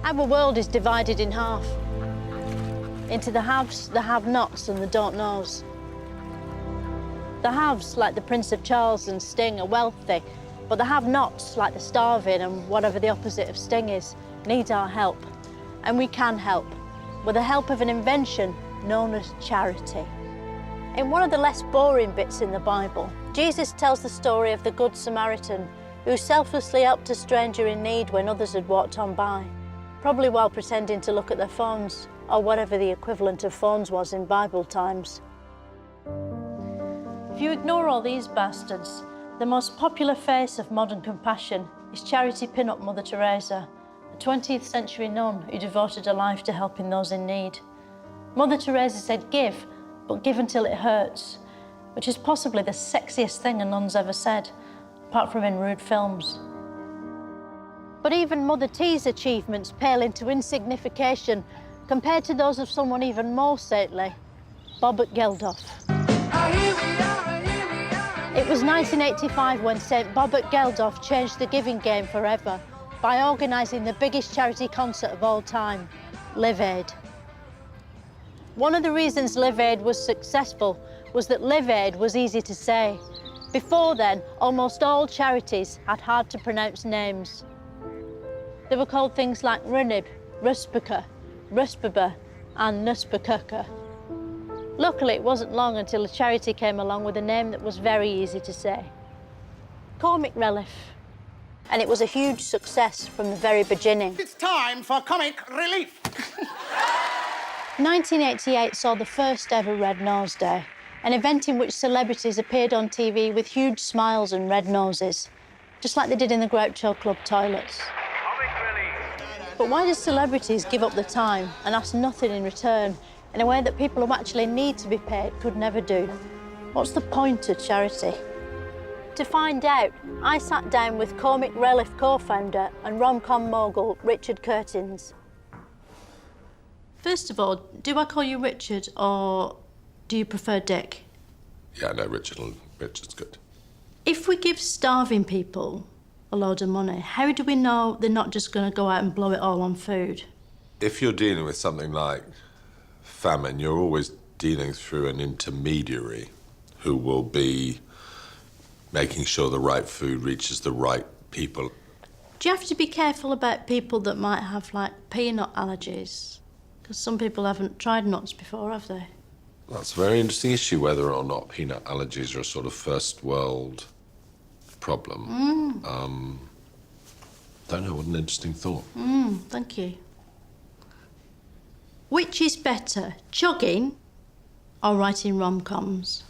Our world is divided in half, into the haves, the have-nots and the don't-knows. The haves, like the Prince of Charles and Sting, are wealthy, but the have-nots, like the starving and whatever the opposite of Sting is, need our help. And we can help, with the help of an invention known as charity. In one of the less boring bits in the Bible, Jesus tells the story of the Good Samaritan who selflessly helped a stranger in need when others had walked on by, probably while pretending to look at their phones, or whatever the equivalent of phones was in Bible times. If you ignore all these bastards, the most popular face of modern compassion is charity pin-up Mother Teresa, a 20th century nun who devoted her life to helping those in need. Mother Teresa said, "Give, but give until it hurts," which is possibly the sexiest thing a nun's ever said, apart from in rude films. But even Mother T's achievements pale into insignification compared to those of someone even more saintly, Bobbert Geldof. It was 1985 when St. Bobbert Geldof changed the giving game forever by organising the biggest charity concert of all time, Live Aid. One of the reasons Live Aid was successful was that Live Aid was easy to say. Before then, almost all charities had hard-to-pronounce names. They were called things like Runib, Ruspika, Ruspaba, and Nuspakaka. Luckily, it wasn't long until a charity came along with a name that was very easy to say. Comic Relief. And it was a huge success from the very beginning. It's time for Comic Relief. 1988 saw the first ever Red Nose Day, an event in which celebrities appeared on TV with huge smiles and red noses, just like they did in the Groucho Club toilets. But why do celebrities give up the time and ask nothing in return in a way that people who actually need to be paid could never do? What's the point of charity? To find out, I sat down with Comic Relief co-founder and rom-com mogul Richard Curtins. First of all, do I call you Richard or do you prefer Dick? Yeah, no, Richard's good. If we give starving people a load of money, how do we know they're not just going to go out and blow it all on food? If you're dealing with something like famine, you're always dealing through an intermediary who will be making sure the right food reaches the right people. Do you have to be careful about people that might have, like, peanut allergies? Because some people haven't tried nuts before, have they? That's a very interesting issue, whether or not peanut allergies are a sort of first world problem. Don't know, what an interesting thought. Thank you. Which is better, chugging or writing rom-coms?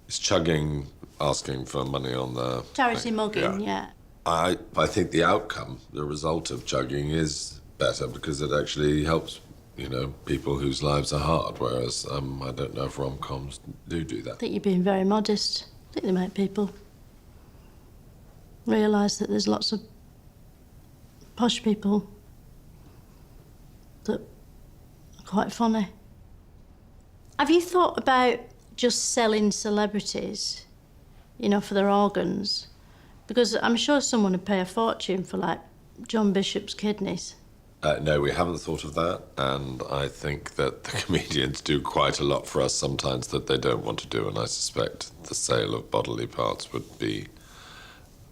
Is chugging asking for money on the... Charity mugging, yeah. I think the outcome, the result of chugging is better because it actually helps, you know, people whose lives are hard, whereas I don't know if rom-coms do that. I think you're being very modest. I think they make people realise that there's lots of posh people that are quite funny. Have you thought about just selling celebrities, you know, for their organs? Because I'm sure someone would pay a fortune for, like, John Bishop's kidneys. No, we haven't thought of that, and I think that the comedians do quite a lot for us sometimes that they don't want to do, and I suspect the sale of bodily parts would be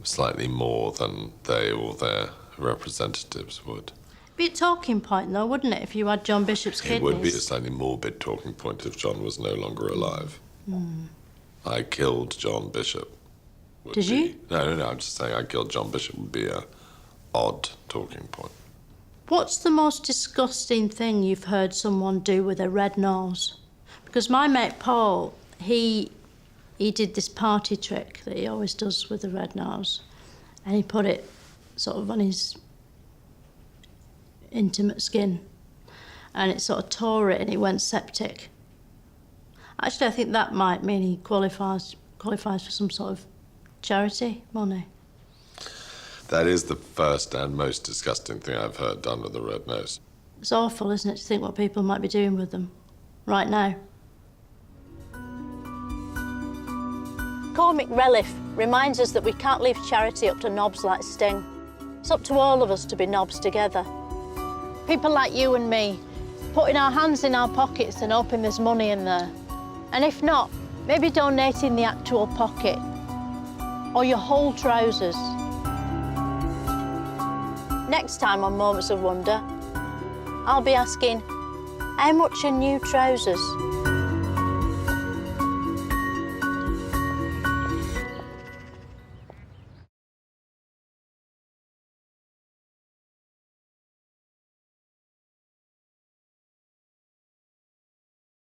slightly more than they or their representatives would. Be a talking point, though, wouldn't it, if you had John Bishop's kidneys? It would be a slightly morbid talking point if John was no longer alive. I killed John Bishop. Did you? No, I'm just saying I killed John Bishop would be a odd talking point. What's the most disgusting thing you've heard someone do with a red nose? Because my mate Paul, he did this party trick that he always does with the red nose, and he put it sort of on his intimate skin, and it sort of tore it and he went septic. Actually, I think that might mean he qualifies for some sort of charity money. That is the first and most disgusting thing I've heard done with a red nose. It's awful, isn't it, to think what people might be doing with them right now. Comic Relief reminds us that we can't leave charity up to knobs like Sting. It's up to all of us to be knobs together. People like you and me, putting our hands in our pockets and hoping there's money in there. And if not, maybe donating the actual pocket or your whole trousers. Next time on Moments of Wonder, I'll be asking, how much are new trousers?